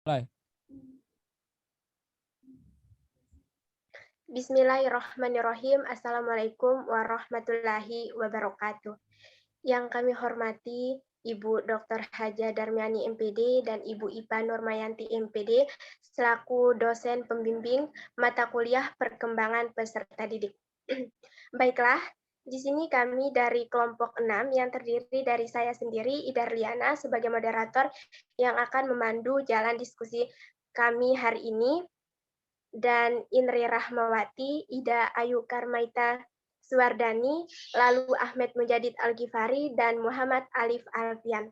Mulai. Bismillahirrahmanirrahim. Assalamualaikum warahmatullahi wabarakatuh. Yang kami hormati Ibu Dr. Haja Darmiani MPD dan Ibu Ipa Nurmayanti MPD selaku dosen pembimbing mata kuliah perkembangan peserta didik. Baiklah, di sini kami dari kelompok 6 yang terdiri dari saya sendiri, Ida Liana, sebagai moderator yang akan memandu jalan diskusi kami hari ini, dan Indri Rahmawati, Ida Ayu Karmaita Suwardani, lalu Ahmed Mujadid Al-Ghifari, dan Muhammad Alif Alfian.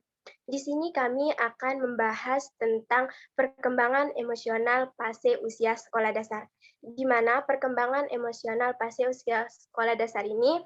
Di sini kami akan membahas tentang perkembangan emosional fase usia sekolah dasar, di mana perkembangan emosional fase usia sekolah dasar ini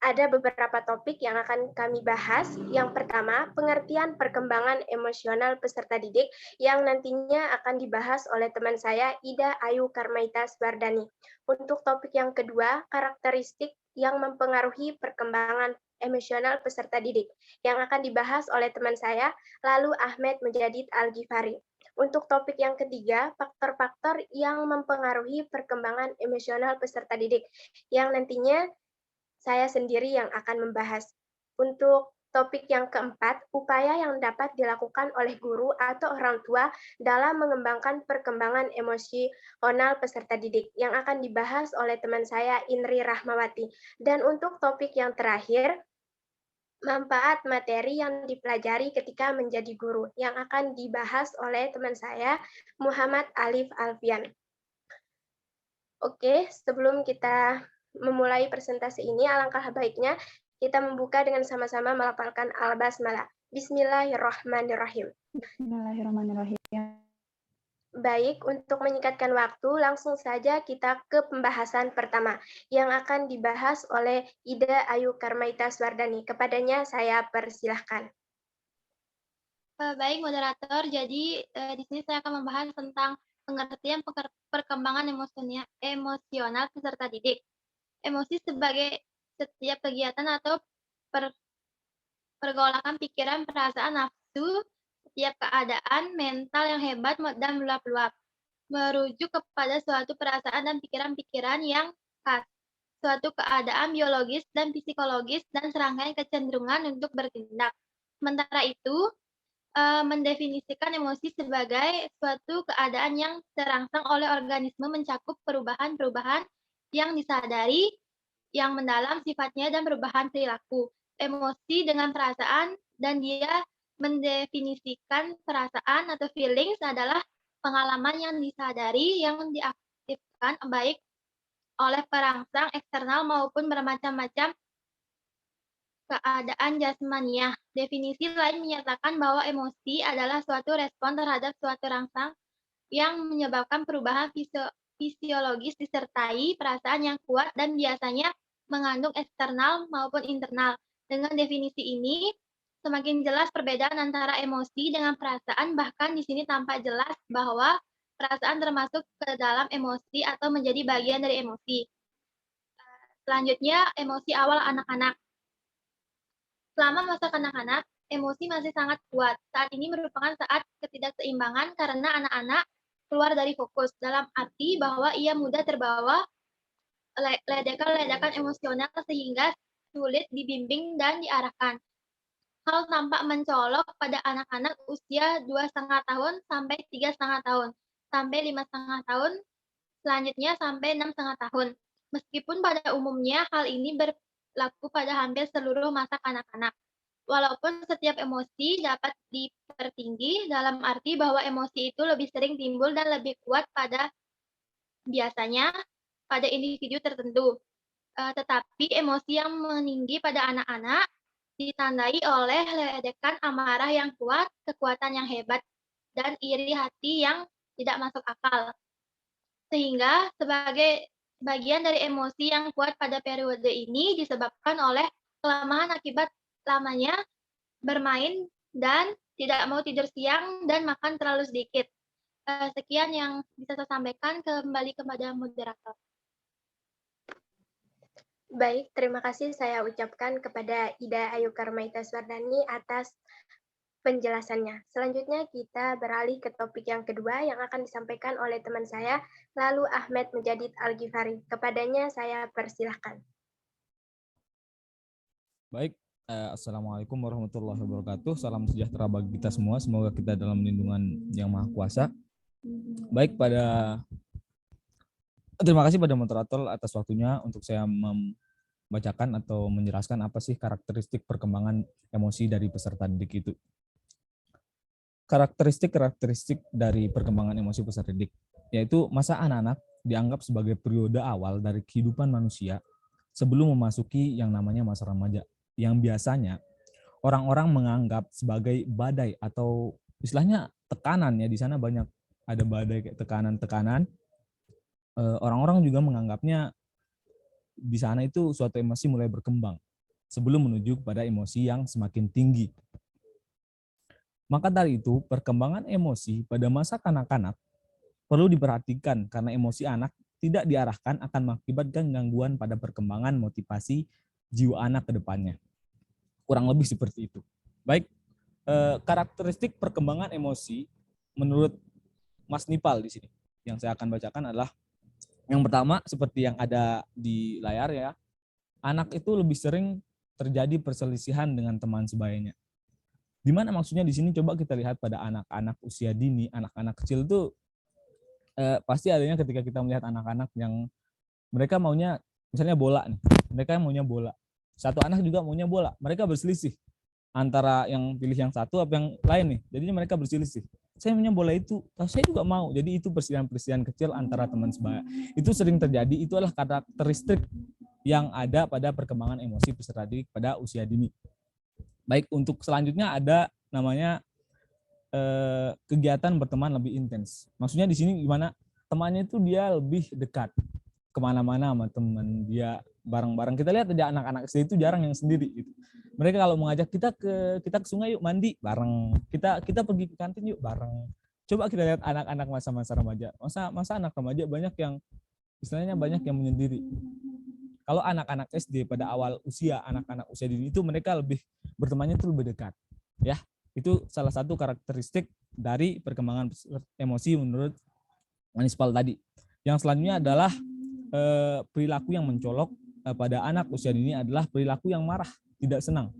ada beberapa topik yang akan kami bahas. Yang pertama, pengertian perkembangan emosional peserta didik yang nantinya akan dibahas oleh teman saya, Ida Ayu Karmaita Swardani. Untuk topik yang kedua, karakteristik yang mempengaruhi perkembangan emosional peserta didik yang akan dibahas oleh teman saya, lalu Ahmed Mujadid Al-Ghifari. Untuk topik yang ketiga, faktor-faktor yang mempengaruhi perkembangan emosional peserta didik yang nantinya saya sendiri yang akan membahas. Untuk topik yang keempat, upaya yang dapat dilakukan oleh guru atau orang tua dalam mengembangkan perkembangan emosional peserta didik yang akan dibahas oleh teman saya, Indri Rahmawati. Dan untuk topik yang terakhir, manfaat materi yang dipelajari ketika menjadi guru yang akan dibahas oleh teman saya, Muhammad Alif Alfian. Oke, sebelum kita memulai presentasi ini, alangkah baiknya kita membuka dengan sama-sama melafalkan al-basmalah. Bismillahirrahmanirrahim. Bismillahirrahmanirrahim. Baik, untuk menyingkatkan waktu, langsung saja kita ke pembahasan pertama yang akan dibahas oleh Ida Ayu Karmaita Swardani. Kepadanya saya persilahkan. Baik, moderator. Jadi di sini saya akan membahas tentang pengertian perkembangan emosional peserta didik. Emosi sebagai setiap kegiatan atau pergolakan pikiran, perasaan, nafsu, setiap keadaan mental yang hebat dan meluap-luap, merujuk kepada suatu perasaan dan pikiran-pikiran yang khas, suatu keadaan biologis dan psikologis, dan serangkaian kecenderungan untuk bertindak. Sementara itu, mendefinisikan emosi sebagai suatu keadaan yang terangsang oleh organisme mencakup perubahan-perubahan yang disadari, yang mendalam sifatnya dan perubahan perilaku. Emosi dengan perasaan, dan dia mendefinisikan perasaan atau feelings adalah pengalaman yang disadari yang diaktifkan baik oleh perangsang eksternal maupun bermacam-macam keadaan jasmaniah. Definisi lain menyatakan bahwa emosi adalah suatu respon terhadap suatu rangsang yang menyebabkan perubahan fisiologis disertai perasaan yang kuat dan biasanya mengandung eksternal maupun internal. Dengan definisi ini, semakin jelas perbedaan antara emosi dengan perasaan, bahkan di sini tampak jelas bahwa perasaan termasuk ke dalam emosi atau menjadi bagian dari emosi. Selanjutnya, emosi awal anak-anak. Selama masa kanak-kanak, emosi masih sangat kuat. Saat ini merupakan saat ketidakseimbangan karena anak-anak keluar dari fokus, dalam arti bahwa ia mudah terbawa ledakan-ledakan emosional sehingga sulit dibimbing dan diarahkan. Hal tampak mencolok pada anak-anak usia 2,5 tahun sampai 3,5 tahun, sampai 5,5 tahun, selanjutnya sampai 6,5 tahun. Meskipun pada umumnya hal ini berlaku pada hampir seluruh masa kanak-kanak. Walaupun setiap emosi dapat dipertinggi dalam arti bahwa emosi itu lebih sering timbul dan lebih kuat biasanya pada individu tertentu. Tetapi emosi yang meninggi pada anak-anak ditandai oleh ledakan amarah yang kuat, kekuatan yang hebat, dan iri hati yang tidak masuk akal. Sehingga sebagai bagian dari emosi yang kuat pada periode ini disebabkan oleh kelemahan akibat lamanya bermain dan tidak mau tidur siang dan makan terlalu sedikit. Sekian yang bisa saya sampaikan, kembali kepada moderator. Baik, terima kasih saya ucapkan kepada Ida Ayu Karmaita Swardani atas penjelasannya. Selanjutnya kita beralih ke topik yang kedua yang akan disampaikan oleh teman saya, lalu Ahmed Mujadid Al-Ghifari. Kepadanya saya persilahkan. Baik, Assalamualaikum warahmatullahi wabarakatuh. Salam sejahtera bagi kita semua. Semoga kita dalam lindungan Yang Maha Kuasa. Baik, terima kasih pada moderator atas waktunya untuk saya membacakan atau menjelaskan apa sih karakteristik perkembangan emosi dari peserta didik itu. Karakteristik dari perkembangan emosi peserta didik, yaitu masa anak-anak dianggap sebagai periode awal dari kehidupan manusia sebelum memasuki yang namanya masa remaja, yang biasanya orang-orang menganggap sebagai badai atau istilahnya tekanan ya, di sana banyak ada badai kayak tekanan-tekanan. Orang-orang juga menganggapnya di sana itu suatu emosi mulai berkembang sebelum menuju pada emosi yang semakin tinggi. Maka dari itu, perkembangan emosi pada masa kanak-kanak perlu diperhatikan karena emosi anak tidak diarahkan akan mengakibatkan gangguan pada perkembangan motivasi jiwa anak ke depannya. Kurang lebih seperti itu. Baik, karakteristik perkembangan emosi menurut Mas Nipal di sini yang saya akan bacakan adalah yang pertama seperti yang ada di layar ya. Anak itu lebih sering terjadi perselisihan dengan teman sebayanya. Di mana maksudnya di sini coba kita lihat pada anak-anak usia dini, anak-anak kecil itu pasti adanya ketika kita melihat anak-anak yang mereka maunya misalnya bola nih, mereka maunya bola. Satu anak juga maunya bola, mereka berselisih antara yang pilih yang satu apa yang lain nih. Jadinya mereka berselisih. Saya maunya bola itu, saya juga mau. Jadi itu perselisihan kecil antara teman sebaya. Itu sering terjadi, itu adalah karakteristik yang ada pada perkembangan emosi peserta didik pada usia dini. Baik, untuk selanjutnya ada namanya kegiatan berteman lebih intens. Maksudnya di sini gimana? Temannya itu dia lebih dekat kemana-mana sama teman dia bareng-bareng. Kita lihat aja anak-anak SD itu jarang yang sendiri gitu. Mereka kalau mengajak kita ke sungai yuk mandi bareng. Kita pergi ke kantin yuk bareng. Coba kita lihat anak-anak masa-masa remaja. Masa anak remaja banyak yang istilahnya banyak yang menyendiri. Kalau anak-anak SD pada awal usia, anak-anak usia dini itu mereka lebih bertemannya itu lebih dekat. Ya, itu salah satu karakteristik dari perkembangan emosi menurut Manispal tadi. Yang selanjutnya adalah perilaku yang mencolok pada anak usia dini adalah perilaku yang marah, tidak senang.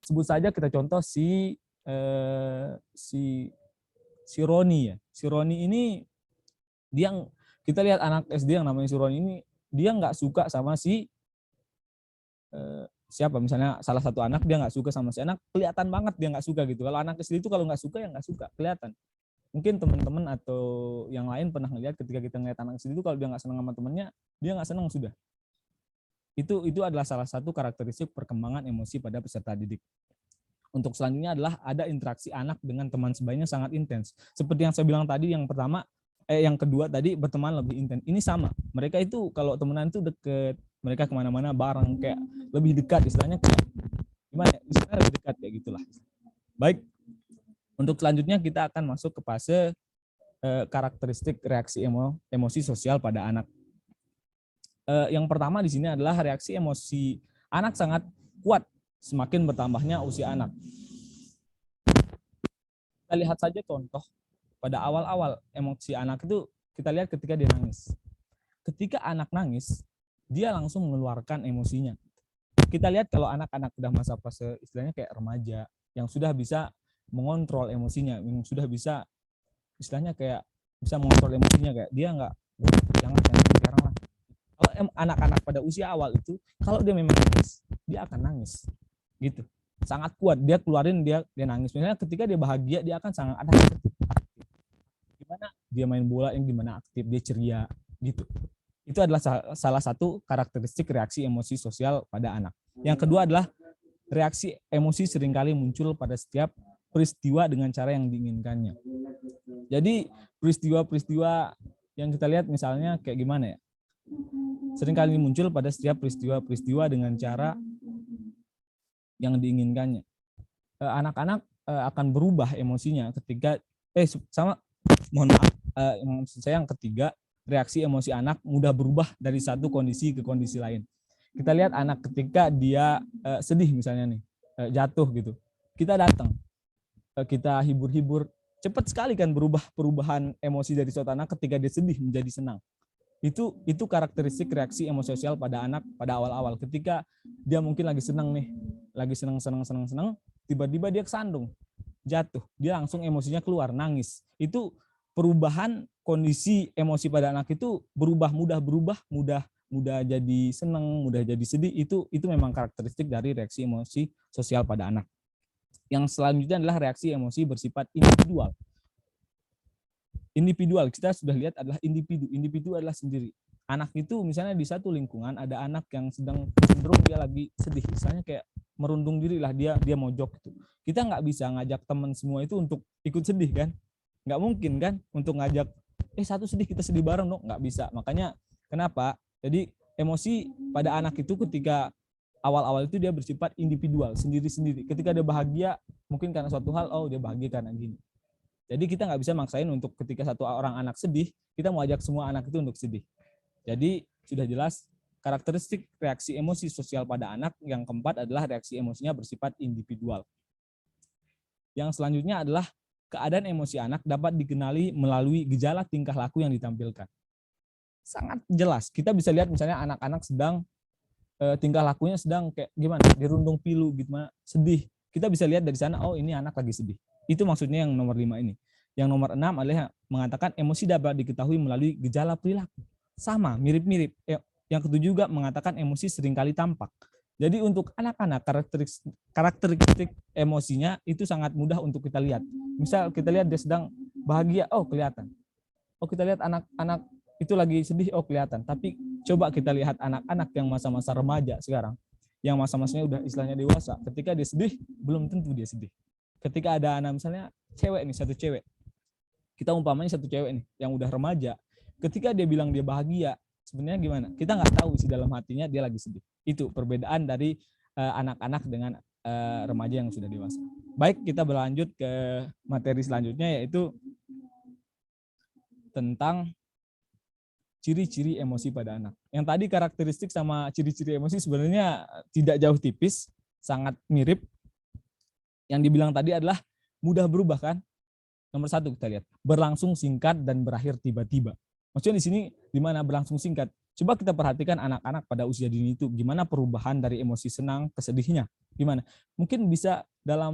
Sebut saja kita contoh si Roni ya. Si Roni ini dia kita lihat anak SD yang namanya si Roni ini dia nggak suka sama siapa misalnya salah satu anak dia nggak suka sama si anak, kelihatan banget dia nggak suka gitu. Kalau anak SD itu kalau nggak suka ya nggak suka, kelihatan. Mungkin teman-teman atau yang lain pernah ngelihat ketika kita ngeliat anak SD itu kalau dia nggak senang sama temennya, dia nggak senang sudah. Itu adalah salah satu karakteristik perkembangan emosi pada peserta didik. Untuk selanjutnya adalah ada interaksi anak dengan teman sebayanya sangat intens. Seperti yang saya bilang tadi, yang kedua tadi berteman lebih intens. Ini sama. Mereka itu kalau temenan itu deket, mereka kemana-mana bareng, kayak lebih dekat istilahnya kayak gimana? Istilahnya lebih dekat kayak gitulah. Baik. Untuk selanjutnya kita akan masuk ke fase karakteristik reaksi emosi sosial pada anak. Yang pertama di sini adalah reaksi emosi anak sangat kuat semakin bertambahnya usia anak. Kita lihat saja contoh pada awal-awal emosi anak itu kita lihat ketika dia nangis. Ketika anak nangis, dia langsung mengeluarkan emosinya. Kita lihat kalau anak-anak sudah masa fase istilahnya kayak remaja yang sudah bisa mengontrol emosinya, yang sudah bisa istilahnya kayak bisa mengontrol emosinya kayak dia nggak jangan sekarang lah. Kalau anak-anak pada usia awal itu kalau dia memang nangis, dia akan nangis gitu. Sangat kuat dia keluarin dia nangis. Misalnya ketika dia bahagia dia akan sangat ada gimana dia main bola yang gimana aktif, dia ceria gitu. Itu adalah salah satu karakteristik reaksi emosi sosial pada anak. Yang kedua adalah reaksi emosi seringkali muncul pada setiap peristiwa dengan cara yang diinginkannya. Jadi peristiwa-peristiwa yang kita lihat misalnya kayak gimana ya? Seringkali muncul pada setiap peristiwa-peristiwa dengan cara yang diinginkannya. Anak-anak akan berubah emosinya ketika mohon maaf, maksud saya yang ketiga, reaksi emosi anak mudah berubah dari satu kondisi ke kondisi lain. Kita lihat anak ketika dia sedih misalnya nih, jatuh gitu. kita datang, kita hibur-hibur, cepat sekali kan perubahan emosi dari suatu anak ketika dia sedih menjadi senang. Itu karakteristik reaksi emosi sosial pada anak pada awal-awal. Ketika dia mungkin lagi senang nih, lagi senang, tiba-tiba dia kesandung, jatuh, dia langsung emosinya keluar, nangis. Itu perubahan kondisi emosi pada anak itu mudah jadi senang, mudah jadi sedih. Itu memang karakteristik dari reaksi emosi sosial pada anak. Yang selanjutnya adalah reaksi emosi bersifat individual. Individual, kita sudah lihat adalah individu. Individu adalah sendiri. Anak itu misalnya di satu lingkungan ada anak yang sedang cenderung dia lagi sedih, misalnya kayak merundung diri lah, dia mojok gitu. Kita nggak bisa ngajak teman semua itu untuk ikut sedih kan? Nggak mungkin kan untuk ngajak, satu sedih kita sedih bareng dong, nggak bisa. Makanya kenapa? Jadi emosi pada anak itu ketika awal-awal itu dia bersifat individual, sendiri-sendiri. Ketika dia bahagia, mungkin karena suatu hal, dia bahagia karena gini. Jadi kita nggak bisa maksain untuk ketika satu orang anak sedih, kita mau ajak semua anak itu untuk sedih. Jadi sudah jelas karakteristik reaksi emosi sosial pada anak. Yang keempat adalah reaksi emosinya bersifat individual. Yang selanjutnya adalah keadaan emosi anak dapat dikenali melalui gejala tingkah laku yang ditampilkan. Sangat jelas, kita bisa lihat misalnya anak-anak sedang tingkah lakunya sedang kayak gimana, dirundung pilu gimana, sedih. Kita bisa lihat dari sana, ini anak lagi sedih. Itu maksudnya yang nomor 5 ini. Yang nomor 6 adalah mengatakan emosi dapat diketahui melalui gejala perilaku. Sama, mirip-mirip. Yang ketujuh juga mengatakan emosi seringkali tampak. Jadi untuk anak-anak karakteristik emosinya itu sangat mudah untuk kita lihat. Misal kita lihat dia sedang bahagia, kelihatan. Kita lihat anak-anak itu lagi sedih, kelihatan. Tapi coba kita lihat anak-anak yang masa-masa remaja sekarang, yang masa-masanya udah istilahnya dewasa. Ketika dia sedih, belum tentu dia sedih. Ketika ada anak misalnya satu cewek, kita umpamanya satu cewek nih yang udah remaja, ketika dia bilang dia bahagia, sebenarnya gimana? Kita nggak tahu isi dalam hatinya dia lagi sedih. Itu perbedaan dari anak-anak dengan remaja yang sudah dewasa. Baik, kita berlanjut ke materi selanjutnya, yaitu tentang ciri-ciri emosi pada anak. Yang tadi karakteristik sama ciri-ciri emosi sebenarnya tidak jauh tipis, sangat mirip. Yang dibilang tadi adalah mudah berubah kan? Nomor 1 kita lihat, berlangsung singkat dan berakhir tiba-tiba. Maksudnya di sini di mana berlangsung singkat? Coba kita perhatikan anak-anak pada usia dini itu, gimana perubahan dari emosi senang ke sedihnya. Gimana? Mungkin bisa dalam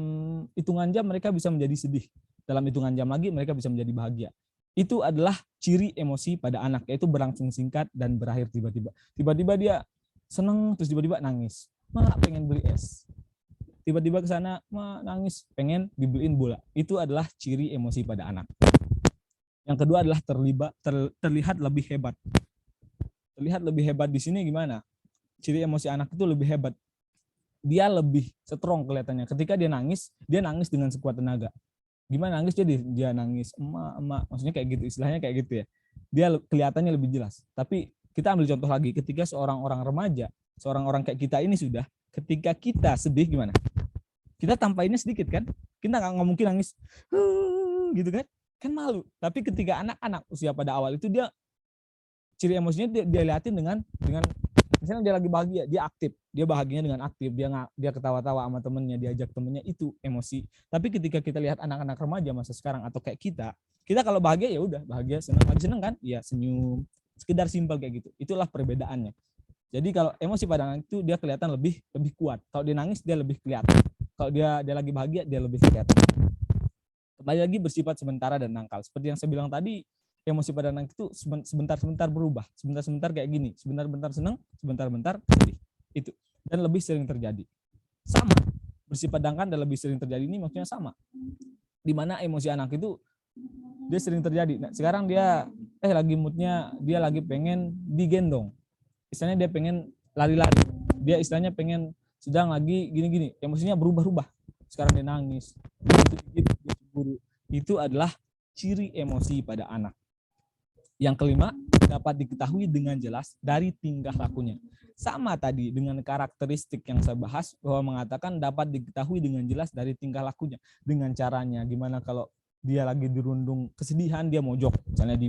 hitungan jam mereka bisa menjadi sedih. Dalam hitungan jam lagi mereka bisa menjadi bahagia. Itu adalah ciri emosi pada anak, yaitu berlangsung singkat dan berakhir tiba-tiba. Tiba-tiba dia senang, terus tiba-tiba nangis. Pengen beli es. Tiba-tiba ke sana nangis, pengen dibeliin bola. Itu adalah ciri emosi pada anak. Yang kedua adalah terlihat lebih hebat. Terlihat lebih hebat di sini gimana? Ciri emosi anak itu lebih hebat. Dia lebih strong kelihatannya. Ketika dia nangis dengan sekuat tenaga. Gimana nangis dia nangis, emak, maksudnya kayak gitu, istilahnya kayak gitu ya. Dia kelihatannya lebih jelas. Tapi kita ambil contoh lagi, ketika seorang orang remaja, seorang orang kayak kita ini sudah, ketika kita sedih gimana? Kita tampainnya sedikit kan? Kita nggak mungkin nangis, gitu kan? Kan malu. Tapi ketika anak-anak usia pada awal itu dia ciri emosinya dia liatin dengan misalnya dia lagi bahagia, dia aktif, dia bahagianya dengan aktif, dia ketawa-tawa sama temennya, diajak temennya, itu emosi. Tapi ketika kita lihat anak-anak remaja masa sekarang atau kayak kita kalau bahagia ya udah bahagia, senang, lagi senang kan? Ya senyum, sekedar simpel kayak gitu. Itulah perbedaannya. Jadi kalau emosi pada anak itu dia kelihatan lebih kuat. Kalau dia nangis dia lebih kelihatan. Kalau dia lagi bahagia dia lebih kelihatan. Kembali lagi bersifat sementara dan dangkal. Seperti yang saya bilang tadi, emosi pada anak itu sebentar-sebentar berubah. Sebentar-sebentar kayak gini. Sebentar-bentar senang, sebentar-bentar sedih. Itu. Dan lebih sering terjadi. Sama. Bersifat dangkal dan lebih sering terjadi ini maksudnya sama. Di mana emosi anak itu dia sering terjadi. Nah, sekarang dia lagi moodnya, dia lagi pengen digendong. Istilahnya dia pengen lari-lari. Dia istilahnya pengen sedang lagi gini-gini. Emosinya berubah-ubah. Sekarang dia nangis. Dia cemburu. Itu adalah ciri emosi pada anak. Yang kelima, dapat diketahui dengan jelas dari tingkah lakunya. Sama tadi dengan karakteristik yang saya bahas, bahwa mengatakan dapat diketahui dengan jelas dari tingkah lakunya. Dengan caranya, gimana kalau dia lagi dirundung kesedihan, dia mojok. Misalnya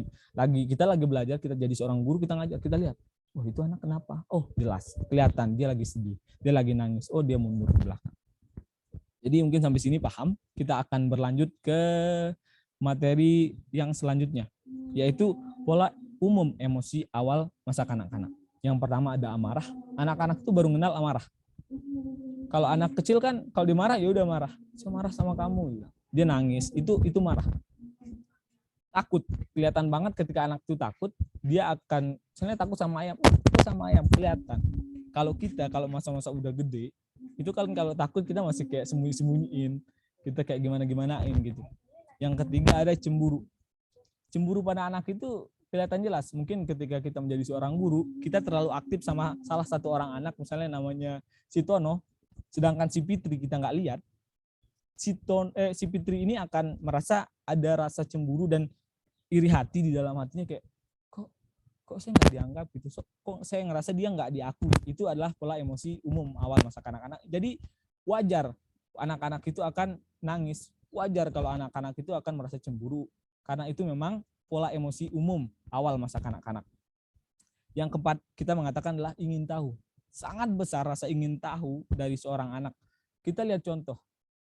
kita lagi belajar, kita jadi seorang guru, kita ngajak, kita lihat. Itu anak kenapa? Jelas, kelihatan dia lagi sedih, dia lagi nangis. Dia mundur ke belakang. Jadi mungkin sampai sini paham. Kita akan berlanjut ke materi yang selanjutnya, yaitu pola umum emosi awal masa kanak-kanak. Yang pertama ada amarah. Anak-anak itu baru kenal amarah. Kalau anak kecil kan kalau dimarah ya udah marah. Saya marah sama kamu. Dia nangis, itu marah. Takut, kelihatan banget ketika anak itu takut, dia akan misalnya takut sama ayam kelihatan. Kalau masa-masa udah gede, itu kalau takut kita masih kayak sembunyi-sembunyiin, kita kayak gimana-gimanain gitu. Yang ketiga ada cemburu. Cemburu pada anak itu kelihatan jelas. Mungkin ketika kita menjadi seorang guru, kita terlalu aktif sama salah satu orang anak, misalnya namanya si Tono, sedangkan si Fitri kita nggak lihat, si Fitri ini akan merasa ada rasa cemburu dan iri hati di dalam hatinya, kayak kok saya nggak dianggap gitu, kok saya ngerasa dia nggak diakui. Itu adalah pola emosi umum awal masa kanak-kanak. Jadi wajar anak-anak itu akan nangis, wajar kalau anak-anak itu akan merasa cemburu, karena itu memang pola emosi umum awal masa kanak-kanak. Yang keempat kita mengatakan adalah ingin tahu. Sangat besar rasa ingin tahu dari seorang anak. Kita lihat contoh,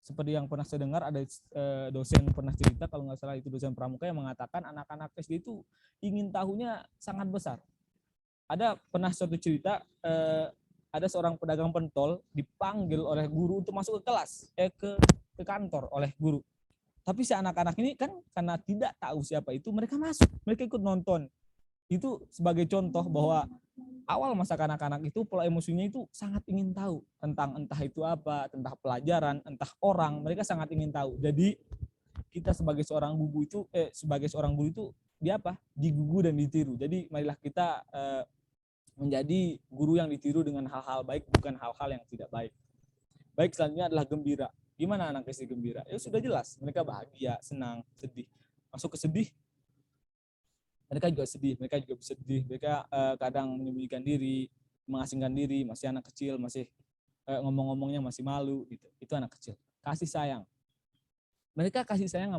seperti yang pernah saya dengar, ada dosen pernah cerita, kalau nggak salah itu dosen pramuka, yang mengatakan anak-anak SD itu ingin tahunya sangat besar. Ada pernah suatu cerita, ada seorang pedagang pentol dipanggil oleh guru untuk masuk ke kelas, ke kantor oleh guru. Tapi si anak-anak ini kan karena tidak tahu siapa itu, mereka masuk, mereka ikut nonton. Itu sebagai contoh bahwa awal masa kanak-kanak itu pola emosinya itu sangat ingin tahu tentang entah itu apa, tentang pelajaran, entah orang, mereka sangat ingin tahu. Jadi kita sebagai seorang guru itu dia apa? Digugu dan ditiru. Jadi marilah kita menjadi guru yang ditiru dengan hal-hal baik, bukan hal-hal yang tidak baik. Baik, selanjutnya adalah gembira. Gimana anak SD gembira? Ya sudah jelas, mereka bahagia, senang, sedih. Masuk ke sedih, mereka juga sedih, mereka juga sedih, mereka kadang menyembunyikan diri, mengasingkan diri, masih anak kecil, masih ngomong-ngomongnya masih malu gitu. Itu anak kecil. Kasih sayang. Mereka kasih sayang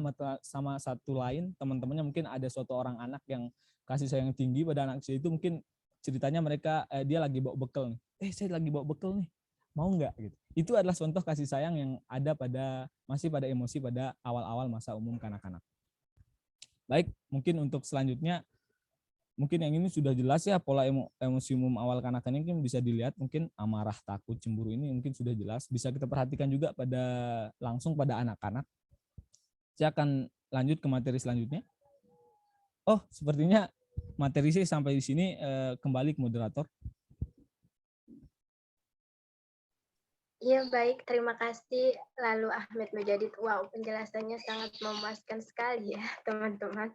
sama satu lain, teman-temannya. Mungkin ada suatu orang anak yang kasih sayang tinggi pada anak kecil itu, mungkin ceritanya mereka dia lagi bawa bekal nih. Saya lagi bawa bekal nih. Mau nggak gitu. Itu adalah contoh kasih sayang yang ada masih pada emosi pada awal-awal masa umum kanak-kanak. Baik, mungkin untuk selanjutnya, mungkin yang ini sudah jelas ya, pola emosi umum awal kanak-kanak ini bisa dilihat, mungkin amarah, takut, cemburu ini mungkin sudah jelas. Bisa kita perhatikan juga langsung pada anak-anak. Saya akan lanjut ke materi selanjutnya. Oh, sepertinya materi saya sampai di sini, kembali ke moderator. Iya, baik. Terima kasih lalu Ahmed Mujadid. Wow, penjelasannya sangat memuaskan sekali ya, teman-teman.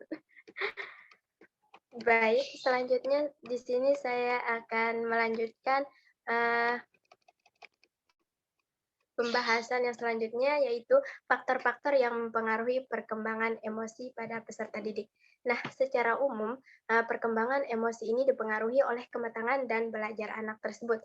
Baik, selanjutnya di sini saya akan melanjutkan pembahasan yang selanjutnya, yaitu faktor-faktor yang mempengaruhi perkembangan emosi pada peserta didik. Nah, secara umum, perkembangan emosi ini dipengaruhi oleh kematangan dan belajar anak tersebut.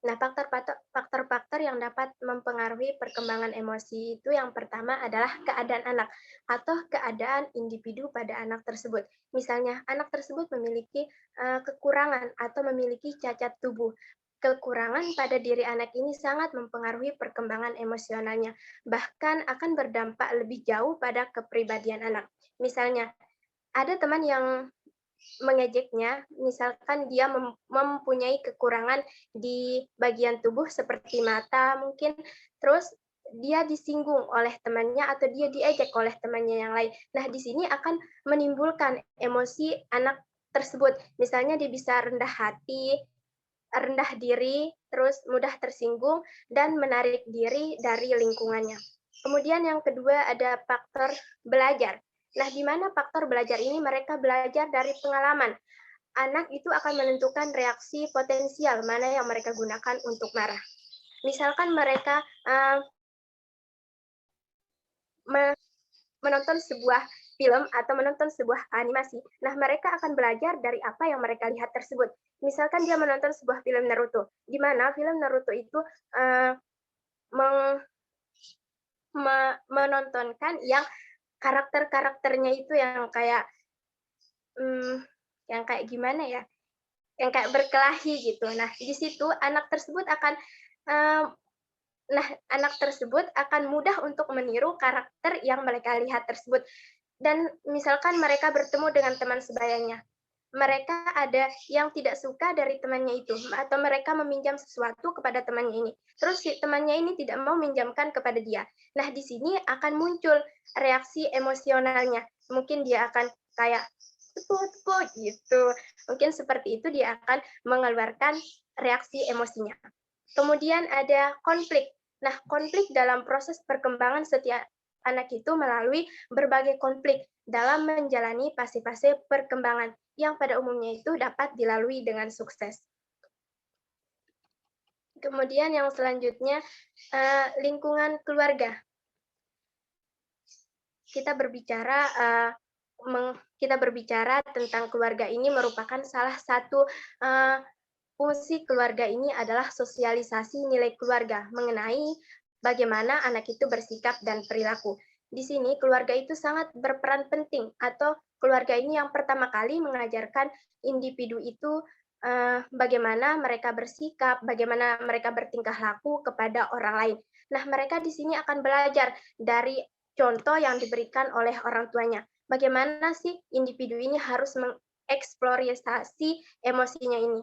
Nah, faktor-faktor yang dapat mempengaruhi perkembangan emosi itu yang pertama adalah keadaan anak atau keadaan individu pada anak tersebut. Misalnya, anak tersebut memiliki kekurangan atau memiliki cacat tubuh. Kekurangan pada diri anak ini sangat mempengaruhi perkembangan emosionalnya, bahkan akan berdampak lebih jauh pada kepribadian anak. Misalnya, ada teman yang mengejeknya, misalkan dia mempunyai kekurangan di bagian tubuh seperti mata mungkin, terus dia disinggung oleh temannya atau dia diejek oleh temannya yang lain. Nah, di sini akan menimbulkan emosi anak tersebut. Misalnya dia bisa rendah hati, rendah diri, terus mudah tersinggung, dan menarik diri dari lingkungannya. Kemudian yang kedua ada faktor belajar. Nah, di mana faktor belajar ini mereka belajar dari pengalaman. Anak itu akan menentukan reaksi potensial mana yang mereka gunakan untuk marah. Misalkan mereka menonton sebuah film atau menonton sebuah animasi. Nah, mereka akan belajar dari apa yang mereka lihat tersebut. Misalkan dia menonton sebuah film Naruto, di mana film Naruto itu menontonkan yang karakter-karakternya itu yang kayak gimana ya? Yang kayak berkelahi gitu. Nah, di situ anak tersebut akan Nah, anak tersebut akan mudah untuk meniru karakter yang mereka lihat tersebut. Dan misalkan mereka bertemu dengan teman sebayanya, mereka ada yang tidak suka dari temannya itu, atau mereka meminjam sesuatu kepada temannya ini. Terus si temannya ini tidak mau minjamkan kepada dia. Nah, di sini akan muncul reaksi emosionalnya. Mungkin dia akan kayak tepu gitu. Mungkin seperti itu dia akan mengeluarkan reaksi emosinya. Kemudian ada konflik. Nah, konflik dalam proses perkembangan setiap anak itu melalui berbagai konflik dalam menjalani fase-fase perkembangan yang pada umumnya itu dapat dilalui dengan sukses. Kemudian yang selanjutnya, lingkungan keluarga. Kita berbicara tentang keluarga ini merupakan salah satu fungsi keluarga ini adalah sosialisasi nilai keluarga mengenai bagaimana anak itu bersikap dan perilaku. Di sini keluarga itu sangat berperan penting, atau keluarga ini yang pertama kali mengajarkan individu itu bagaimana mereka bersikap, bagaimana mereka bertingkah laku kepada orang lain. Nah, mereka di sini akan belajar dari contoh yang diberikan oleh orang tuanya. Bagaimana sih individu ini harus mengeksplorasi emosinya ini.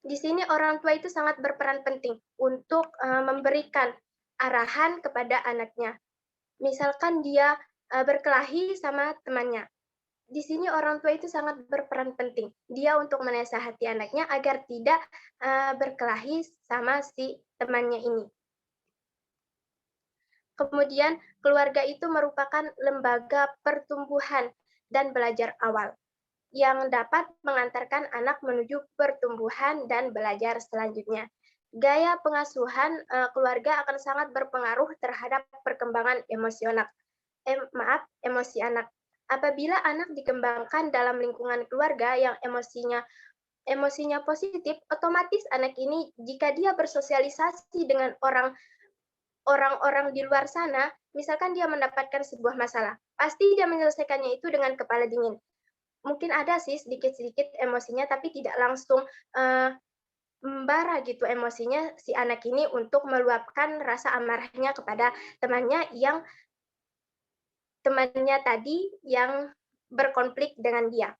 Di sini orang tua itu sangat berperan penting untuk memberikan arahan kepada anaknya. Misalkan dia berkelahi sama temannya. Di sini orang tua itu sangat berperan penting. Dia untuk menasihati anaknya agar tidak berkelahi sama si temannya ini. Kemudian keluarga itu merupakan lembaga pertumbuhan dan belajar awal yang dapat mengantarkan anak menuju pertumbuhan dan belajar selanjutnya. Gaya pengasuhan keluarga akan sangat berpengaruh terhadap perkembangan emosi anak. Apabila anak dikembangkan dalam lingkungan keluarga yang emosinya positif, otomatis anak ini jika dia bersosialisasi dengan orang-orang di luar sana, misalkan dia mendapatkan sebuah masalah, pasti dia menyelesaikannya itu dengan kepala dingin. Mungkin ada sih sedikit-sedikit emosinya, tapi tidak langsung membara gitu emosinya si anak ini untuk meluapkan rasa amarahnya kepada temannya tadi yang berkonflik dengan dia.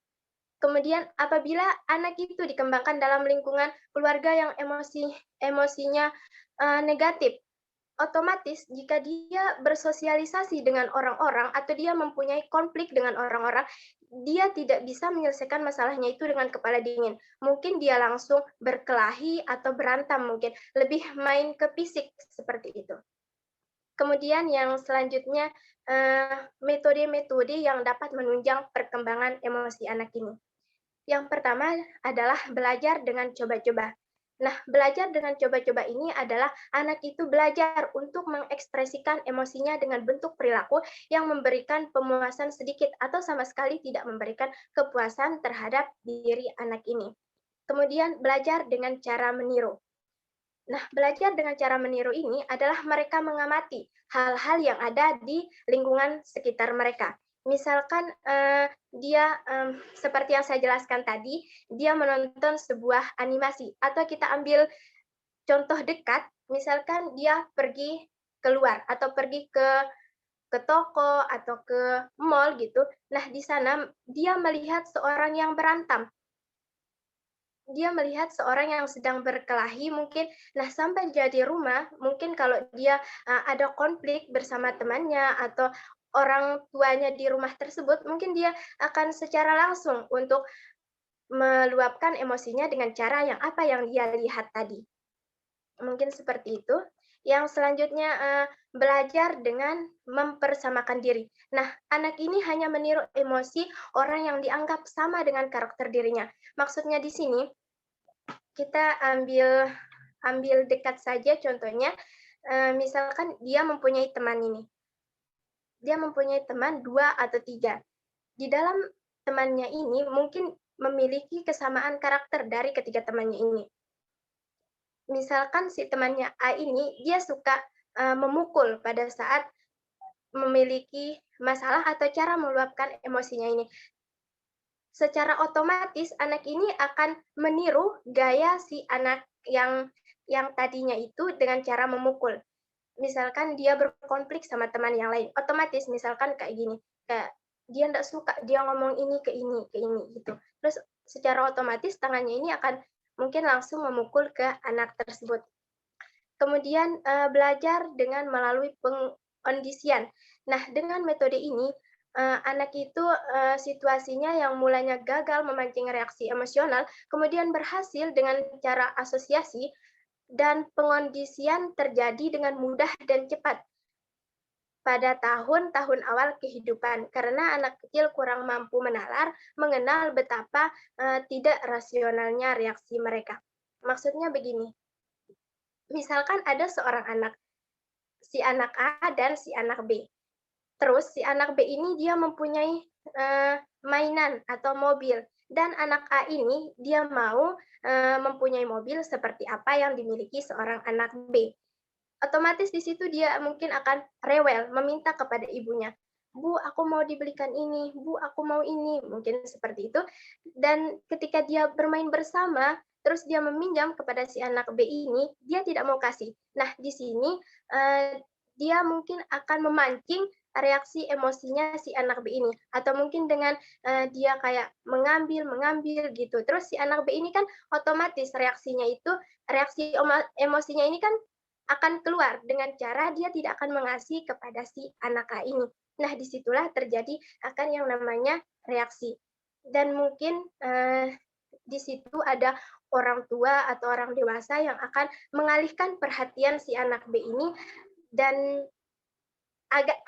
Kemudian apabila anak itu dikembangkan dalam lingkungan keluarga yang emosinya negatif, otomatis jika dia bersosialisasi dengan orang-orang atau dia mempunyai konflik dengan orang-orang, dia tidak bisa menyelesaikan masalahnya itu dengan kepala dingin. Mungkin dia langsung berkelahi atau berantem mungkin, lebih main ke fisik seperti itu. Kemudian yang selanjutnya, metode-metode yang dapat menunjang perkembangan emosi anak ini. Yang pertama adalah belajar dengan coba-coba. Nah, belajar dengan coba-coba ini adalah anak itu belajar untuk mengekspresikan emosinya dengan bentuk perilaku yang memberikan pemuasan sedikit atau sama sekali tidak memberikan kepuasan terhadap diri anak ini. Kemudian belajar dengan cara meniru. Nah, belajar dengan cara meniru ini adalah mereka mengamati hal-hal yang ada di lingkungan sekitar mereka. Misalkan seperti yang saya jelaskan tadi, dia menonton sebuah animasi, atau kita ambil contoh dekat, misalkan dia pergi keluar atau pergi ke toko atau ke mall gitu. Nah, di sana dia melihat seorang yang berantem. Dia melihat seorang yang sedang berkelahi mungkin. Nah, sampai jadi rumah, mungkin kalau dia ada konflik bersama temannya atau orang tuanya di rumah tersebut, mungkin dia akan secara langsung untuk meluapkan emosinya dengan cara yang dia lihat tadi. Mungkin seperti itu. Yang selanjutnya belajar dengan mempersamakan diri. Nah, anak ini hanya meniru emosi orang yang dianggap sama dengan karakter dirinya. Maksudnya di sini kita ambil dekat saja contohnya, misalkan dia mempunyai teman ini. Dia mempunyai teman 2 atau 3. Di dalam temannya ini mungkin memiliki kesamaan karakter dari ketiga temannya ini. Misalkan si temannya A ini dia suka memukul pada saat memiliki masalah atau cara meluapkan emosinya ini. Secara otomatis anak ini akan meniru gaya si anak yang yang tadinya itu dengan cara memukul. Misalkan dia berkonflik sama teman yang lain, otomatis misalkan kayak gini, kayak dia nggak suka, dia ngomong ini ke ini gitu. Terus secara otomatis tangannya ini akan mungkin langsung memukul ke anak tersebut. Kemudian belajar dengan melalui pengkondisian. Nah, dengan metode ini anak itu situasinya yang mulanya gagal memancing reaksi emosional, kemudian berhasil dengan cara asosiasi dan pengondisian terjadi dengan mudah dan cepat pada tahun-tahun awal kehidupan, karena anak kecil kurang mampu menalar, mengenal betapa tidak rasionalnya reaksi mereka. Maksudnya begini, misalkan ada seorang anak, si anak A dan si anak B. Terus si anak B ini dia mempunyai mainan atau mobil, dan anak A ini dia mau mempunyai mobil seperti apa yang dimiliki seorang anak B. Otomatis di situ dia mungkin akan rewel, meminta kepada ibunya, "Bu, aku mau dibelikan ini, Bu, aku mau ini." Mungkin seperti itu. Dan ketika dia bermain bersama, terus dia meminjam kepada si anak B ini, dia tidak mau kasih. Nah, di sini dia mungkin akan memancing reaksi emosinya si anak B ini, atau mungkin dengan dia kayak mengambil gitu. Terus si anak B ini kan otomatis reaksinya itu, reaksi emosinya ini kan akan keluar dengan cara dia tidak akan mengasihi kepada si anak A ini. Nah, disitulah terjadi akan yang namanya reaksi. Dan mungkin di situ ada orang tua atau orang dewasa yang akan mengalihkan perhatian si anak B ini dan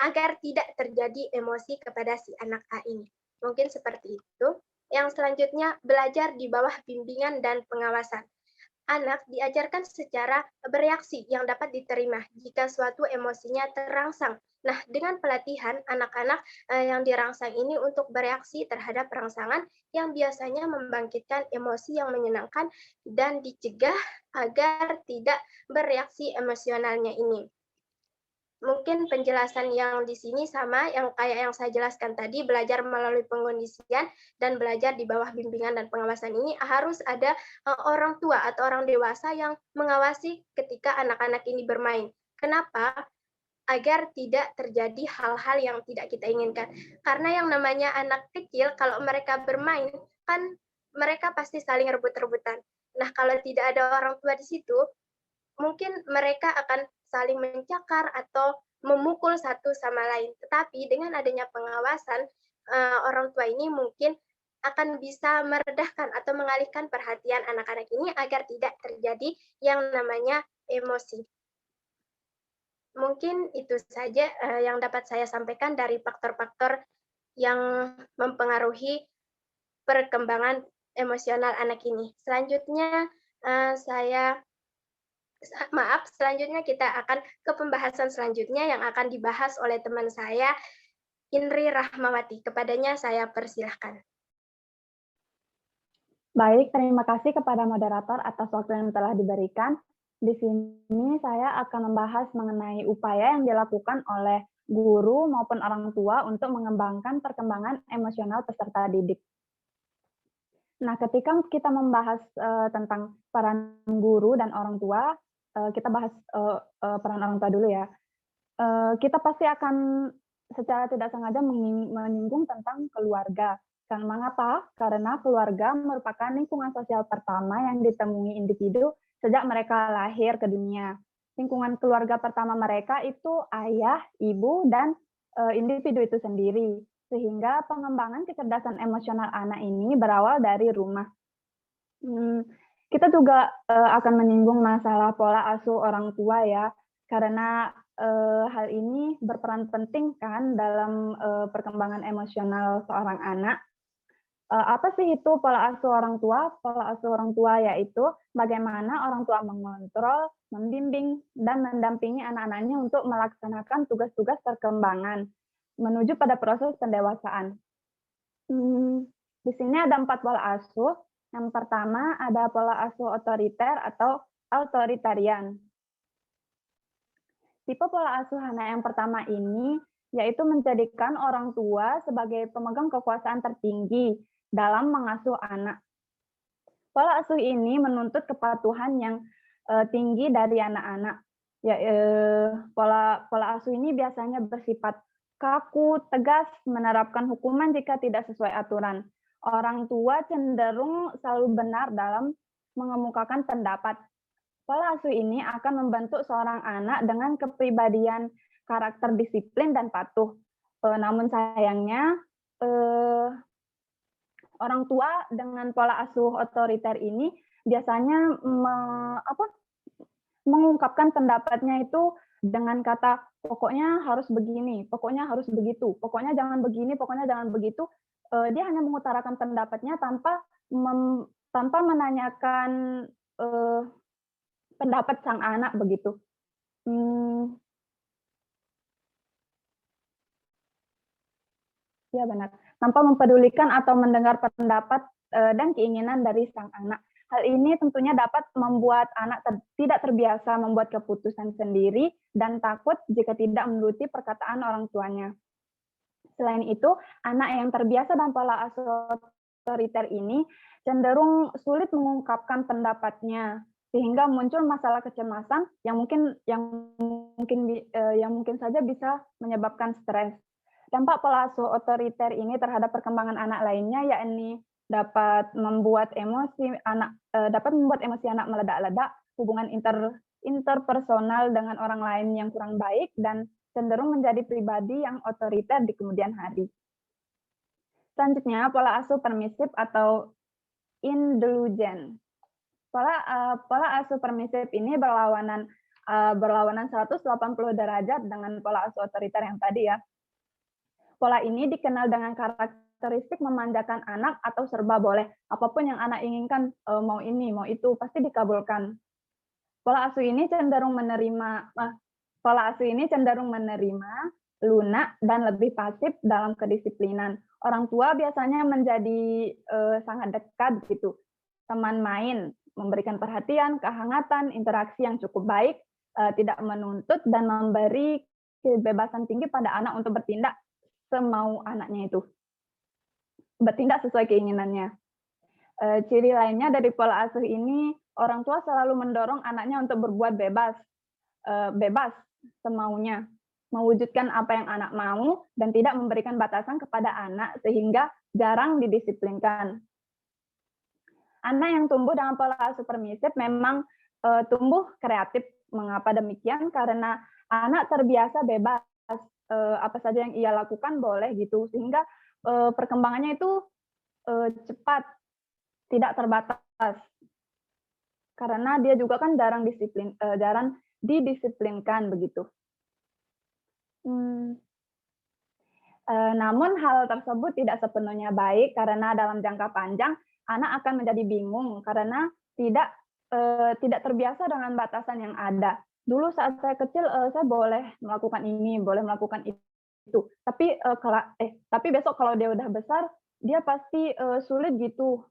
agar tidak terjadi emosi kepada si anak A ini. Mungkin seperti itu. Yang selanjutnya, belajar di bawah bimbingan dan pengawasan. Anak diajarkan secara bereaksi yang dapat diterima jika suatu emosinya terangsang. Nah, dengan pelatihan, anak-anak yang dirangsang ini untuk bereaksi terhadap rangsangan yang biasanya membangkitkan emosi yang menyenangkan dan dicegah agar tidak bereaksi emosionalnya ini. Mungkin penjelasan yang di sini sama yang kayak yang saya jelaskan tadi, belajar melalui pengkondisian dan belajar di bawah bimbingan dan pengawasan ini harus ada orang tua atau orang dewasa yang mengawasi ketika anak-anak ini bermain. Kenapa? Agar tidak terjadi hal-hal yang tidak kita inginkan. Karena yang namanya anak kecil, kalau mereka bermain, kan mereka pasti saling rebut-rebutan. Nah, kalau tidak ada orang tua di situ, mungkin mereka akan saling mencakar atau memukul satu sama lain. Tetapi dengan adanya pengawasan, orang tua ini mungkin akan bisa meredahkan atau mengalihkan perhatian anak-anak ini agar tidak terjadi yang namanya emosi. Mungkin itu saja yang dapat saya sampaikan dari faktor-faktor yang mempengaruhi perkembangan emosional anak ini. Selanjutnya, selanjutnya kita akan ke pembahasan selanjutnya yang akan dibahas oleh teman saya, Indri Rahmawati. Kepadanya saya persilahkan. Baik, terima kasih kepada moderator atas waktu yang telah diberikan. Di sini saya akan membahas mengenai upaya yang dilakukan oleh guru maupun orang tua untuk mengembangkan perkembangan emosional peserta didik. Nah, ketika kita membahas tentang peran guru dan orang tua, kita bahas peran orang tua dulu ya. Kita pasti akan secara tidak sengaja menyinggung tentang keluarga. Mengapa? Karena keluarga merupakan lingkungan sosial pertama yang ditemui individu sejak mereka lahir ke dunia. Lingkungan keluarga pertama mereka itu ayah, ibu, dan individu itu sendiri. Sehingga pengembangan kecerdasan emosional anak ini berawal dari rumah. Kita juga akan menyinggung masalah pola asuh orang tua ya, karena hal ini berperan penting kan dalam perkembangan emosional seorang anak. Apa sih itu pola asuh orang tua? Pola asuh orang tua yaitu bagaimana orang tua mengontrol, membimbing, dan mendampingi anak-anaknya untuk melaksanakan tugas-tugas perkembangan menuju pada proses pendewasaan. Di sini ada 4 pola asuh. Yang pertama ada pola asuh otoriter atau authoritarian. Tipe pola asuh anak yang pertama ini yaitu menjadikan orang tua sebagai pemegang kekuasaan tertinggi dalam mengasuh anak. Pola asuh ini menuntut kepatuhan yang tinggi dari anak-anak. Ya, pola asuh ini biasanya bersifat kaku, tegas, menerapkan hukuman jika tidak sesuai aturan. Orang tua cenderung selalu benar dalam mengemukakan pendapat. Pola asuh ini akan membentuk seorang anak dengan kepribadian, karakter disiplin dan patuh. Namun sayangnya, orang tua dengan pola asuh otoriter ini biasanya mengungkapkan pendapatnya itu dengan kata pokoknya harus begini, pokoknya harus begitu, pokoknya jangan begini, pokoknya jangan begitu. Dia hanya mengutarakan pendapatnya tanpa menanyakan pendapat sang anak begitu. Ya benar. Tanpa mempedulikan atau mendengar pendapat dan keinginan dari sang anak. Hal ini tentunya dapat membuat anak tidak terbiasa membuat keputusan sendiri dan takut jika tidak menuruti perkataan orang tuanya. Selain itu, anak yang terbiasa dalam pola asuh otoriter ini cenderung sulit mengungkapkan pendapatnya, sehingga muncul masalah kecemasan yang mungkin saja bisa menyebabkan stres. Dampak pola asuh otoriter ini terhadap perkembangan anak lainnya, yakni dapat membuat emosi anak meledak-ledak, hubungan interpersonal dengan orang lain yang kurang baik, dan cenderung menjadi pribadi yang otoriter di kemudian hari. Selanjutnya, pola asuh permisif atau indulgen. Pola asuh permisif ini berlawanan 180 derajat dengan pola asuh otoriter yang tadi ya. Pola ini dikenal dengan karakteristik memanjakan anak atau serba boleh. Apapun yang anak inginkan, mau ini, mau itu, pasti dikabulkan. Pola asuh ini cenderung menerima, lunak, dan lebih pasif dalam kedisiplinan. Orang tua biasanya menjadi sangat dekat gitu. Teman main, memberikan perhatian, kehangatan, interaksi yang cukup baik, tidak menuntut dan memberi kebebasan tinggi pada anak untuk bertindak semau anaknya itu, bertindak sesuai keinginannya. Ciri lainnya dari pola asuh ini, orang tua selalu mendorong anaknya untuk berbuat bebas semaunya, mewujudkan apa yang anak mau dan tidak memberikan batasan kepada anak sehingga jarang didisiplinkan. Anak yang tumbuh dalam pola asuh permisif memang tumbuh kreatif. Mengapa demikian? Karena anak terbiasa bebas. Apa saja yang ia lakukan boleh gitu, sehingga perkembangannya itu cepat, tidak terbatas. Karena dia juga kan jarang didisiplinkan begitu. Namun hal tersebut tidak sepenuhnya baik karena dalam jangka panjang anak akan menjadi bingung karena tidak terbiasa dengan batasan yang ada. Dulu saat saya kecil saya boleh melakukan ini, boleh melakukan itu. Tapi besok kalau dia udah besar, dia pasti sulit gitu.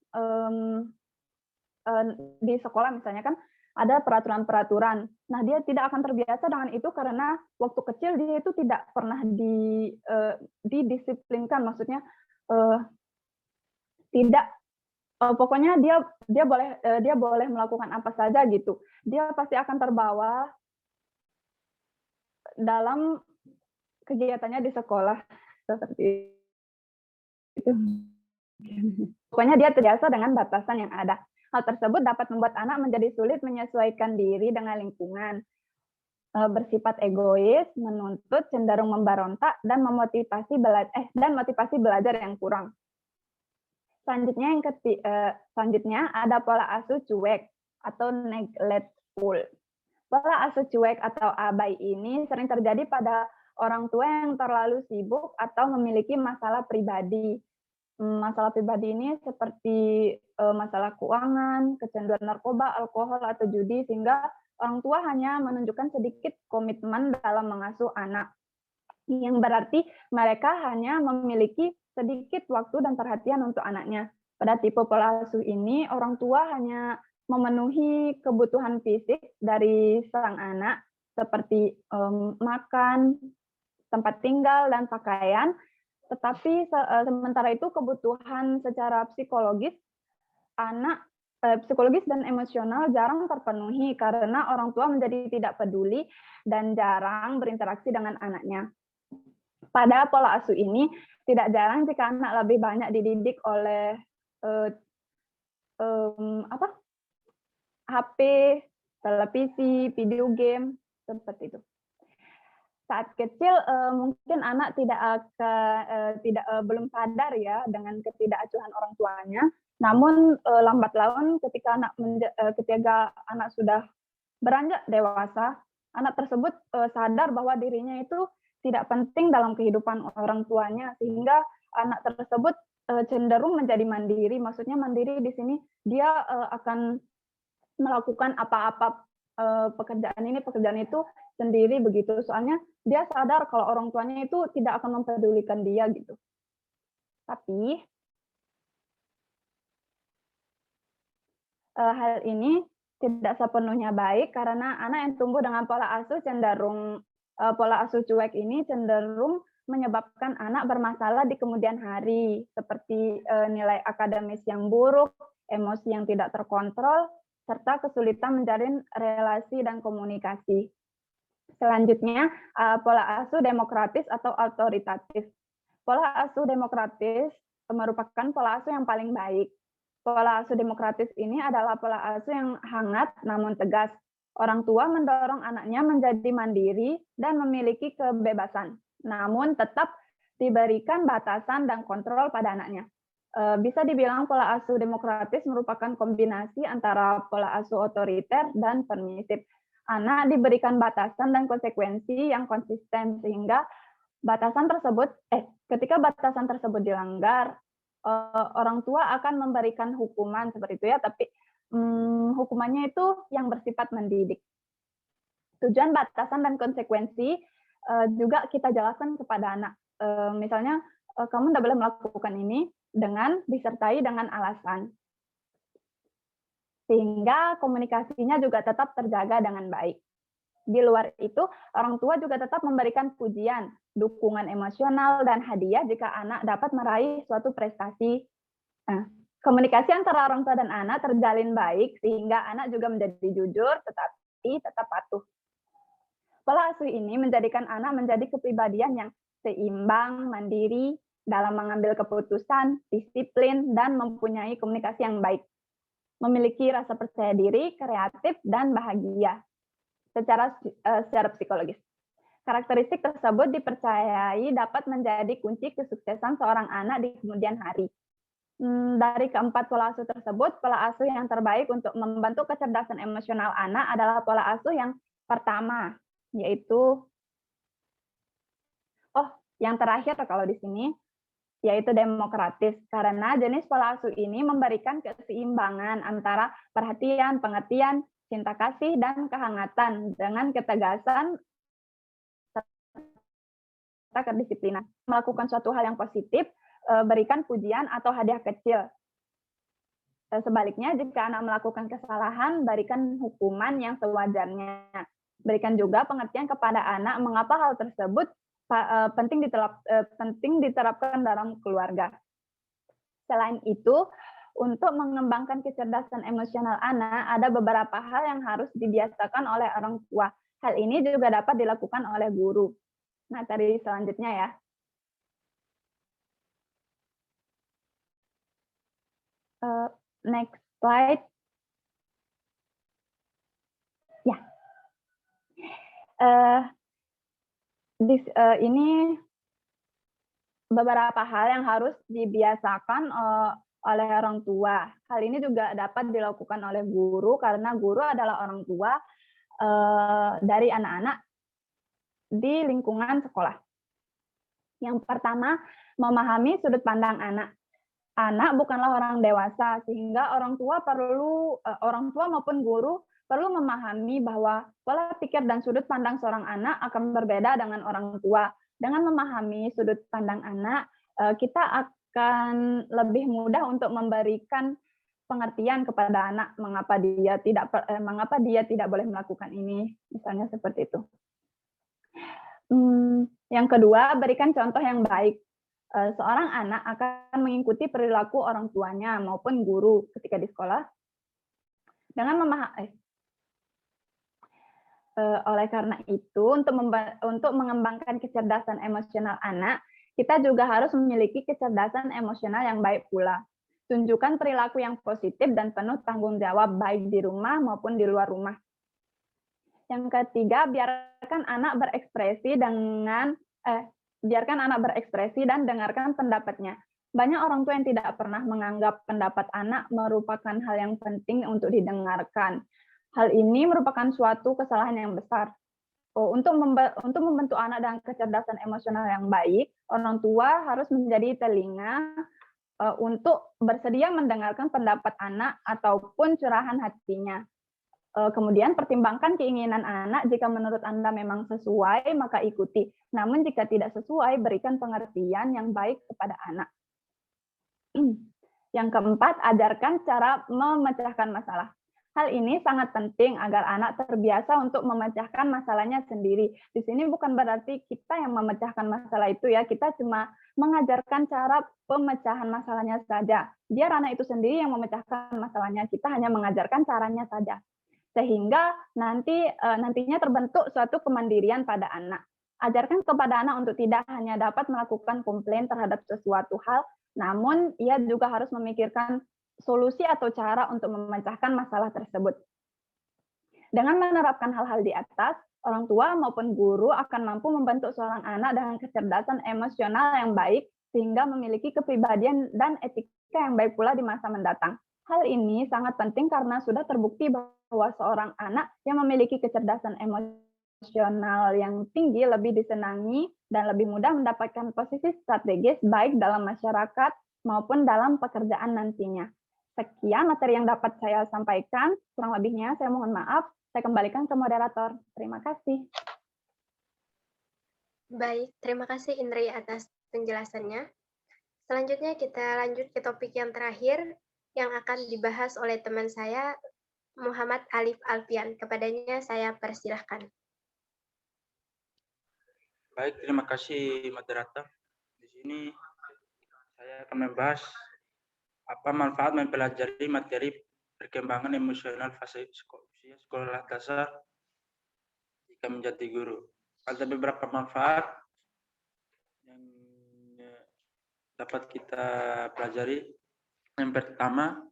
Di sekolah misalnya kan ada peraturan-peraturan. Nah, dia tidak akan terbiasa dengan itu karena waktu kecil dia itu tidak pernah didisiplinkan, maksudnya tidak pokoknya dia boleh melakukan apa saja gitu. Dia pasti akan terbawa dalam kegiatannya di sekolah seperti itu. Pokoknya dia terbiasa dengan batasan yang ada. Hal tersebut dapat membuat anak menjadi sulit menyesuaikan diri dengan lingkungan, bersifat egois, menuntut, cenderung memberontak, dan motivasi belajar yang kurang. Selanjutnya ada pola asuh cuek atau neglectful. Pola asuh cuek atau abai ini sering terjadi pada orang tua yang terlalu sibuk atau memiliki masalah pribadi. Masalah pribadi ini seperti masalah keuangan, kecanduan narkoba, alkohol, atau judi, sehingga orang tua hanya menunjukkan sedikit komitmen dalam mengasuh anak. Yang berarti mereka hanya memiliki sedikit waktu dan perhatian untuk anaknya. Pada tipe pola asuh ini, orang tua hanya memenuhi kebutuhan fisik dari sang anak, seperti makan, tempat tinggal, dan pakaian, tetapi sementara itu kebutuhan secara psikologis anak psikologis dan emosional jarang terpenuhi karena orang tua menjadi tidak peduli dan jarang berinteraksi dengan anaknya. Pada pola asuh ini, tidak jarang jika anak lebih banyak dididik oleh HP, televisi, video game, seperti itu. Saat kecil mungkin anak belum sadar ya dengan ketidakacuhan orang tuanya. Namun lambat laun ketika anak sudah beranjak dewasa, anak tersebut sadar bahwa dirinya itu tidak penting dalam kehidupan orang tuanya, sehingga anak tersebut cenderung menjadi mandiri. Maksudnya mandiri di sini dia akan melakukan apa-apa pekerjaan itu sendiri begitu. Soalnya dia sadar kalau orang tuanya itu tidak akan mempedulikan dia gitu. Tapi hal ini tidak sepenuhnya baik karena anak yang tumbuh dengan pola asuh pola asuh cuek ini cenderung menyebabkan anak bermasalah di kemudian hari, seperti nilai akademis yang buruk, emosi yang tidak terkontrol, serta kesulitan menjalin relasi dan komunikasi. Selanjutnya, pola asuh demokratis atau autoritatif. Pola asuh demokratis merupakan pola asuh yang paling baik. Pola asuh demokratis ini adalah pola asuh yang hangat namun tegas. Orang tua mendorong anaknya menjadi mandiri dan memiliki kebebasan, namun tetap diberikan batasan dan kontrol pada anaknya. Bisa dibilang pola asuh demokratis merupakan kombinasi antara pola asuh otoriter dan permisif. Anak diberikan batasan dan konsekuensi yang konsisten sehingga ketika batasan tersebut dilanggar, orang tua akan memberikan hukuman seperti itu ya, tapi hukumannya itu yang bersifat mendidik. Tujuan batasan dan konsekuensi juga kita jelaskan kepada anak. Misalnya, kamu tidak boleh melakukan ini dengan disertai dengan alasan. Sehingga komunikasinya juga tetap terjaga dengan baik. Di luar itu, orang tua juga tetap memberikan pujian, dukungan emosional, dan hadiah jika anak dapat meraih suatu prestasi. Komunikasi antara orang tua dan anak terjalin baik, sehingga anak juga menjadi jujur, tetapi tetap patuh. Pola asuh ini menjadikan anak menjadi kepribadian yang seimbang, mandiri, dalam mengambil keputusan, disiplin, dan mempunyai komunikasi yang baik. Memiliki rasa percaya diri, kreatif, dan bahagia secara psikologis. Karakteristik tersebut dipercayai dapat menjadi kunci kesuksesan seorang anak di kemudian hari. Dari keempat pola asuh tersebut, pola asuh yang terbaik untuk membantu kecerdasan emosional anak adalah pola asuh yang pertama, yaitu yang terakhir kalau di sini, yaitu demokratis. Karena jenis pola asuh ini memberikan keseimbangan antara perhatian, pengertian, cinta kasih, dan kehangatan dengan ketegasan serta kedisiplinan. Melakukan suatu hal yang positif, berikan pujian atau hadiah kecil. Sebaliknya, jika anak melakukan kesalahan, berikan hukuman yang sewajarnya. Berikan juga pengertian kepada anak mengapa hal tersebut penting diterapkan dalam keluarga. Selain itu, untuk mengembangkan kecerdasan emosional anak, ada beberapa hal yang harus dibiasakan oleh orang tua. Hal ini juga dapat dilakukan oleh guru. Materi selanjutnya ya. Next slide. Ya. Ini beberapa hal yang harus dibiasakan oleh orang tua. Hal ini juga dapat dilakukan oleh guru karena guru adalah orang tua dari anak-anak di lingkungan sekolah. Yang pertama, memahami sudut pandang anak. Anak bukanlah orang dewasa, sehingga orang tua maupun guru perlu memahami bahwa pola pikir dan sudut pandang seorang anak akan berbeda dengan orang tua. Dengan memahami sudut pandang anak, kita akan lebih mudah untuk memberikan pengertian kepada anak mengapa dia tidak boleh melakukan ini, misalnya seperti itu. Yang kedua, berikan contoh yang baik. Seorang anak akan mengikuti perilaku orang tuanya maupun guru ketika di sekolah. Dengan oleh karena itu, untuk mengembangkan kecerdasan emosional anak, kita juga harus memiliki kecerdasan emosional yang baik pula. Tunjukkan perilaku yang positif dan penuh tanggung jawab baik di rumah maupun di luar rumah. Yang ketiga, biarkan anak berekspresi dan dengarkan pendapatnya. Banyak orang tua yang tidak pernah menganggap pendapat anak merupakan hal yang penting untuk didengarkan. Hal ini merupakan suatu kesalahan yang besar. Untuk membentuk anak dengan kecerdasan emosional yang baik, orang tua harus menjadi telinga untuk bersedia mendengarkan pendapat anak ataupun curahan hatinya. Kemudian pertimbangkan keinginan anak, jika menurut Anda memang sesuai, maka ikuti. Namun jika tidak sesuai, berikan pengertian yang baik kepada anak. Yang keempat, ajarkan cara memecahkan masalah. Hal ini sangat penting agar anak terbiasa untuk memecahkan masalahnya sendiri. Di sini bukan berarti kita yang memecahkan masalah itu ya, kita cuma mengajarkan cara pemecahan masalahnya saja. Biar anak itu sendiri yang memecahkan masalahnya, kita hanya mengajarkan caranya saja. Sehingga nantinya terbentuk suatu kemandirian pada anak. Ajarkan kepada anak untuk tidak hanya dapat melakukan komplain terhadap sesuatu hal, namun ia juga harus memikirkan solusi atau cara untuk memecahkan masalah tersebut. Dengan menerapkan hal-hal di atas, orang tua maupun guru akan mampu membentuk seorang anak dengan kecerdasan emosional yang baik, sehingga memiliki kepribadian dan etika yang baik pula di masa mendatang. Hal ini sangat penting karena sudah terbukti bahwa seorang anak yang memiliki kecerdasan emosional yang tinggi lebih disenangi dan lebih mudah mendapatkan posisi strategis baik dalam masyarakat maupun dalam pekerjaan nantinya. Sekian materi yang dapat saya sampaikan. Kurang lebihnya saya mohon maaf. Saya kembalikan ke moderator. Terima kasih. Baik, terima kasih Indri atas penjelasannya. Selanjutnya kita lanjut ke topik yang terakhir yang akan dibahas oleh teman saya, Muhammad Alif Alfian. Kepadanya saya persilahkan. Baik, terima kasih moderator. Di sini saya akan membahas apa manfaat mempelajari materi perkembangan emosional fase usia sekolah dasar jika menjadi guru. Ada beberapa manfaat yang dapat kita pelajari. Yang pertama,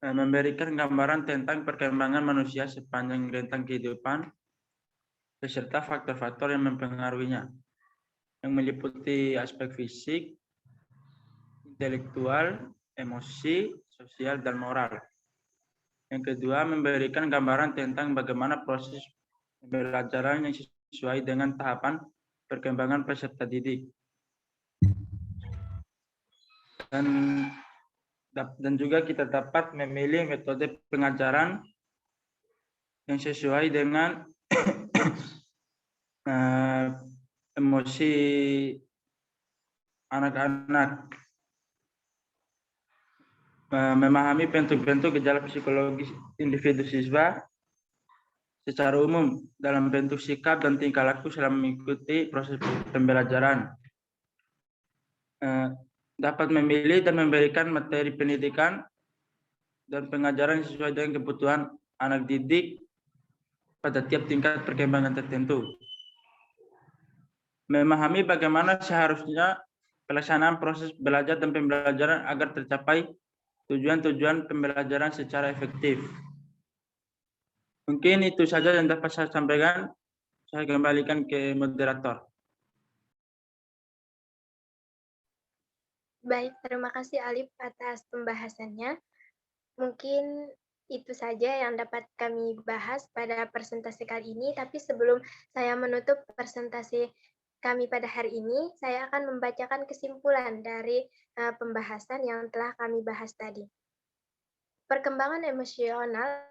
memberikan gambaran tentang perkembangan manusia sepanjang rentang kehidupan beserta faktor-faktor yang mempengaruhinya, yang meliputi aspek fisik, intelektual, emosi, sosial, dan moral. Yang kedua, memberikan gambaran tentang bagaimana proses pembelajaran yang sesuai dengan tahapan perkembangan peserta didik. Dan juga kita dapat memilih metode pengajaran yang sesuai dengan emosi anak-anak, memahami bentuk-bentuk gejala psikologis individu siswa secara umum dalam bentuk sikap dan tingkah laku selama mengikuti proses pembelajaran. Dapat memilih dan memberikan materi pendidikan dan pengajaran sesuai dengan kebutuhan anak didik pada tiap tingkat perkembangan tertentu. Memahami bagaimana seharusnya pelaksanaan proses belajar dan pembelajaran agar tercapai tujuan-tujuan pembelajaran secara efektif. Mungkin itu saja yang dapat saya sampaikan. Saya kembalikan ke moderator. Baik, terima kasih Alif atas pembahasannya. Mungkin itu saja yang dapat kami bahas pada presentasi kali ini, tapi sebelum saya menutup presentasi kami pada hari ini, saya akan membacakan kesimpulan dari pembahasan yang telah kami bahas tadi. Perkembangan emosional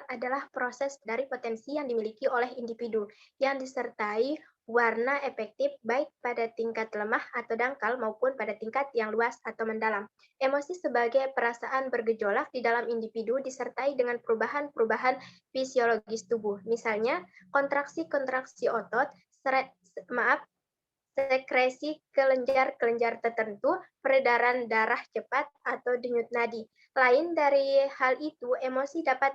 adalah proses dari potensi yang dimiliki oleh individu yang disertai warna efektif baik pada tingkat lemah atau dangkal maupun pada tingkat yang luas atau mendalam. Emosi sebagai perasaan bergejolak di dalam individu disertai dengan perubahan-perubahan fisiologis tubuh, misalnya kontraksi-kontraksi otot, sekresi kelenjar-kelenjar tertentu, peredaran darah cepat, atau denyut nadi. Lain dari hal itu, emosi dapat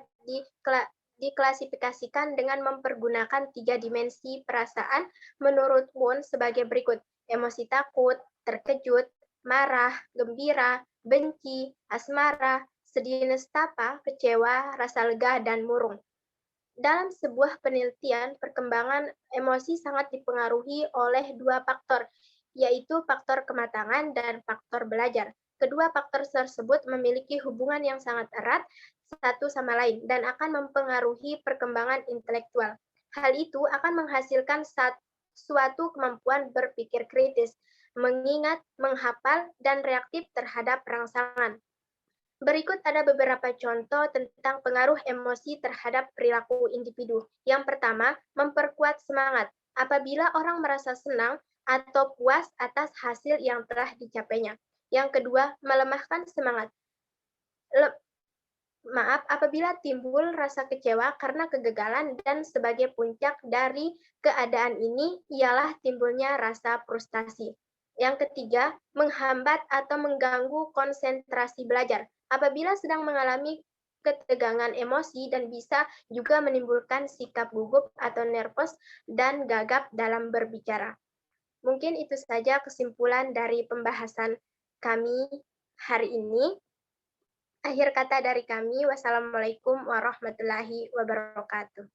diklasifikasikan dengan mempergunakan 3 dimensi perasaan menurut Wundt sebagai berikut. Emosi takut, terkejut, marah, gembira, benci, asmara, sedih nestapa, kecewa, rasa lega, dan murung. Dalam sebuah penelitian, perkembangan emosi sangat dipengaruhi oleh 2 faktor, yaitu faktor kematangan dan faktor belajar. Kedua faktor tersebut memiliki hubungan yang sangat erat satu sama lain dan akan mempengaruhi perkembangan intelektual. Hal itu akan menghasilkan suatu kemampuan berpikir kritis, mengingat, menghafal, dan reaktif terhadap rangsangan. Berikut ada beberapa contoh tentang pengaruh emosi terhadap perilaku individu. Yang pertama, memperkuat semangat. Apabila orang merasa senang atau puas atas hasil yang telah dicapainya. Yang kedua, melemahkan semangat. Apabila timbul rasa kecewa karena kegagalan dan sebagai puncak dari keadaan ini ialah timbulnya rasa frustasi. Yang ketiga, menghambat atau mengganggu konsentrasi belajar. Apabila sedang mengalami ketegangan emosi dan bisa juga menimbulkan sikap gugup atau nervous dan gagap dalam berbicara. Mungkin itu saja kesimpulan dari pembahasan kami hari ini. Akhir kata dari kami, wassalamualaikum warahmatullahi wabarakatuh.